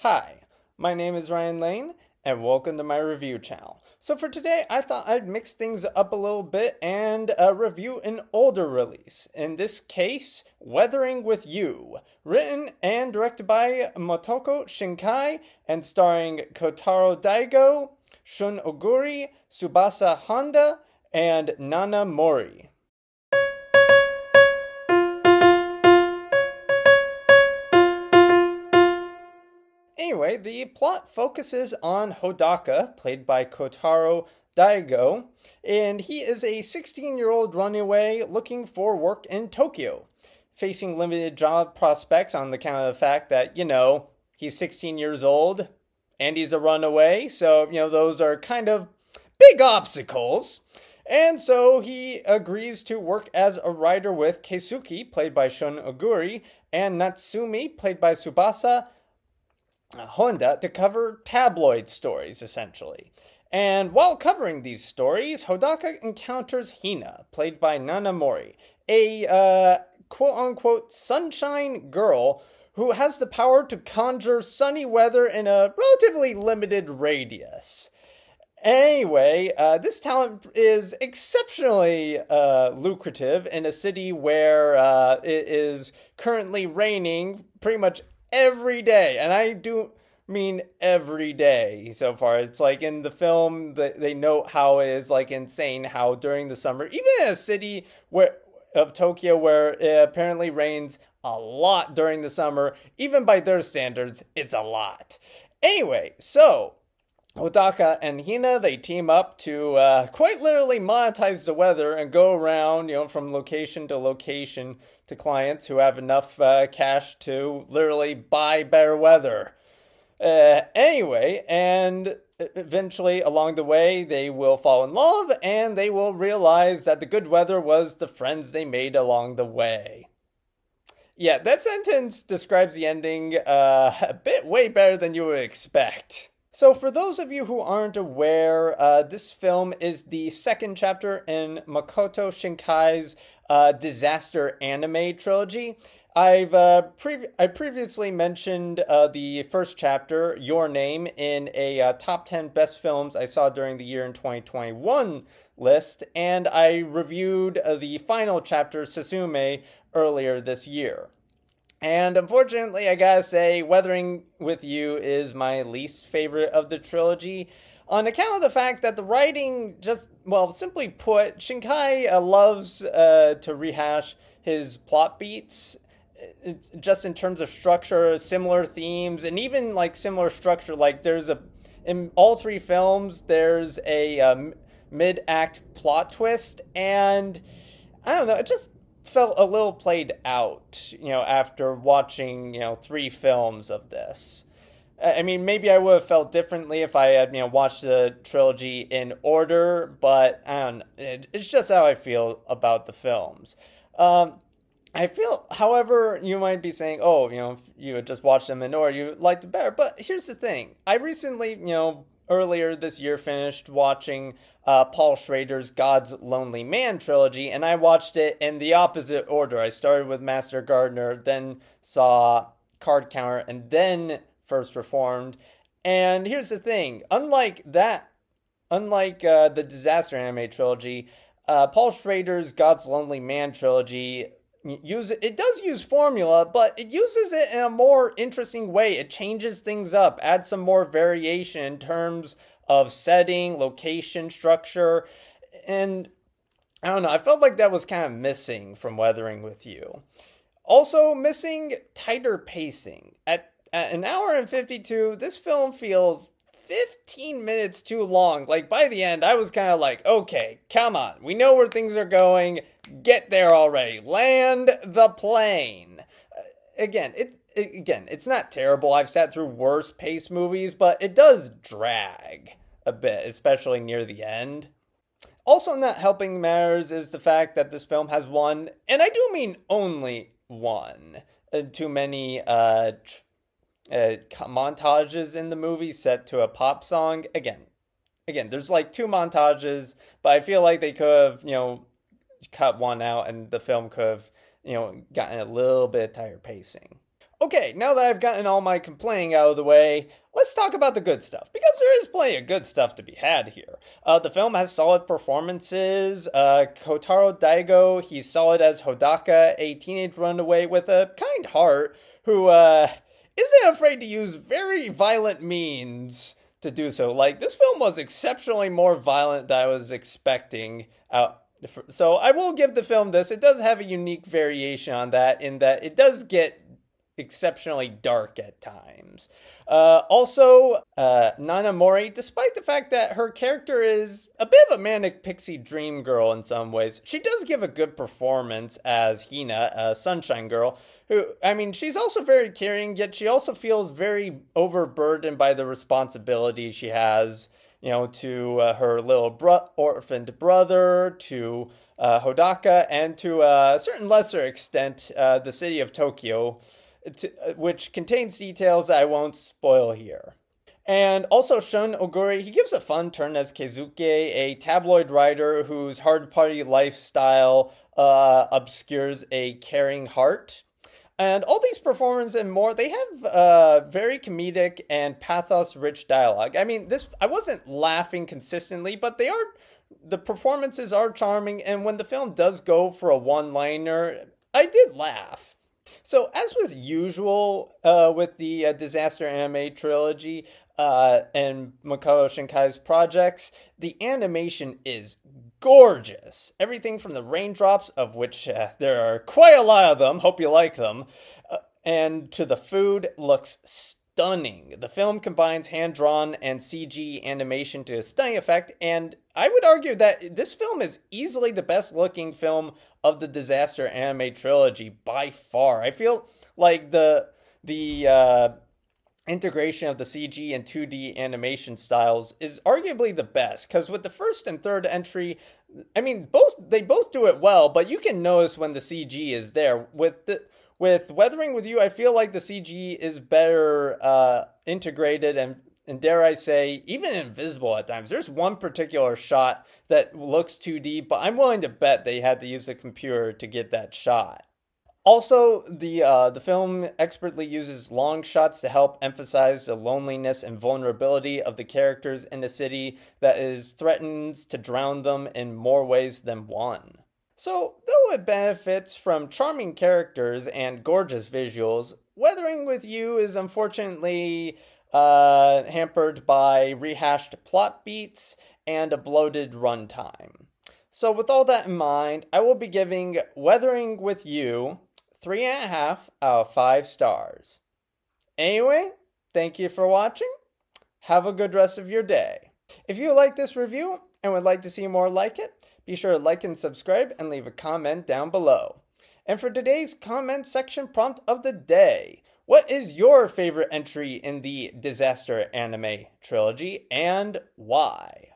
Hi, my name is Ryan Lane, and welcome to my review channel. So for today, I thought I'd mix things up a little bit and review an older release. In this case, Weathering with You, written and directed by Motoko Shinkai and starring Kotaro Daigo, Shun Oguri, Tsubasa Honda, and Nana Mori. Anyway, the plot focuses on Hodaka, played by Kotaro Daigo, and he is a 16-year-old runaway looking for work in Tokyo. Facing limited job prospects on account of the fact that, he's 16 years old and he's a runaway, so, those are kind of big obstacles. And so he agrees to work as a writer with Keisuke, played by Shun Oguri, and Natsumi, played by Tsubasa Honda, to cover tabloid stories, essentially. And while covering these stories, Hodaka encounters Hina, played by Nana Mori, a quote-unquote sunshine girl who has the power to conjure sunny weather in a relatively limited radius. Anyway, this talent is exceptionally lucrative in a city where it is currently raining pretty much every day, and I do mean every day so far. It's like in the film that they note how it is like insane how during the summer, even in a city of Tokyo where it apparently rains a lot during the summer, even by their standards, it's a lot. Anyway, so Hodaka and Hina, they team up to quite literally monetize the weather and go around, from location to location to clients who have enough cash to literally buy better weather. Anyway, and eventually along the way, they will fall in love and they will realize that the good weather was the friends they made along the way. Yeah, that sentence describes the ending a bit way better than you would expect. So for those of you who aren't aware, this film is the second chapter in Makoto Shinkai's disaster anime trilogy. I previously mentioned the first chapter, Your Name, in a top 10 best films I saw during the year in 2021 list, and I reviewed the final chapter, Susume, earlier this year. And unfortunately, I gotta say, Weathering with You is my least favorite of the trilogy, on account of the fact that the writing simply put, Shinkai loves to rehash his plot beats. It's just in terms of structure, similar themes, and even like similar structure. Like in all three films, there's a mid-act plot twist, and I don't know, it just felt a little played out, after watching, three films of this. I mean, maybe I would have felt differently if I had, watched the trilogy in order, but I don't know. It's just how I feel about the films. I feel, however, you might be saying, oh, if you had just watched them in order, you liked it better. But here's the thing. I recently, earlier this year finished watching Paul Schrader's God's Lonely Man trilogy, and I watched it in the opposite order. I started with Master Gardener, then saw Card Counter, and then First Reformed. And here's the thing. Unlike the disaster anime trilogy, Paul Schrader's God's Lonely Man trilogy does use formula, but it uses it in a more interesting way. It changes things up, adds some more variation in terms of setting, location, structure, and I don't know, I felt like that was kind of missing from Weathering with You. Also missing tighter pacing. At an hour and 52, this film feels 15 minutes too long. Like, by the end, I was kind of like, okay, come on. We know where things are going. Get there already. Land the plane. Again, it's not terrible. I've sat through worse paced movies, but it does drag a bit, especially near the end. Also not helping matters is the fact that this film has one, and I do mean only one, too many montages in the movie set to a pop song. Again, there's like two montages, but I feel like they could have, cut one out and the film could have, gotten a little bit tighter pacing. Okay, now that I've gotten all my complaining out of the way, let's talk about the good stuff, because there is plenty of good stuff to be had here. The film has solid performances. Kotaro Daigo, he's solid as Hodaka, a teenage runaway with a kind heart who isn't afraid to use very violent means to do so. Like, this film was exceptionally more violent than I was expecting. So I will give the film this. It does have a unique variation on that, in that it does get exceptionally dark at times. Also, Nana Mori, despite the fact that her character is a bit of a manic pixie dream girl in some ways, she does give a good performance as Hina, a sunshine girl, who, I mean, she's also very caring, yet she also feels very overburdened by the responsibility she has, you know, to her little orphaned brother, to Hodaka, and to a certain lesser extent, the city of Tokyo, which contains details that I won't spoil here. And also Shun Oguri, he gives a fun turn as Keizuke, a tabloid writer whose hard party lifestyle obscures a caring heart. And all these performances and more, they have very comedic and pathos-rich dialogue. I mean, I wasn't laughing consistently, but the performances are charming, and when the film does go for a one-liner, I did laugh. So, as was usual with the Disaster Anime Trilogy and Makoto Shinkai's projects, the animation is gorgeous. Everything from the raindrops, of which there are quite a lot of them, hope you like them, and to the food, looks stunning. The film combines hand-drawn and CG animation to a stunning effect, and I would argue that this film is easily the best-looking film of the Disaster Anime Trilogy by far. I feel like the integration of the CG and 2D animation styles is arguably the best, because with the first and third entry, I mean, they both do it well, but you can notice when the CG is there. With Weathering With You, I feel like the CG is better integrated and dare I say, even invisible at times. There's one particular shot that looks 2D, but I'm willing to bet they had to use the computer to get that shot. Also, the film expertly uses long shots to help emphasize the loneliness and vulnerability of the characters in a city that threatens to drown them in more ways than one. So, though it benefits from charming characters and gorgeous visuals, Weathering With You is unfortunately hampered by rehashed plot beats and a bloated runtime. So, with all that in mind, I will be giving Weathering With You 3.5 out of 5 stars. Anyway, thank you for watching. Have a good rest of your day. If you like this review and would like to see more like it, be sure to like and subscribe and leave a comment down below. And for today's comment section prompt of the day, what is your favorite entry in the Disaster Anime Trilogy and why?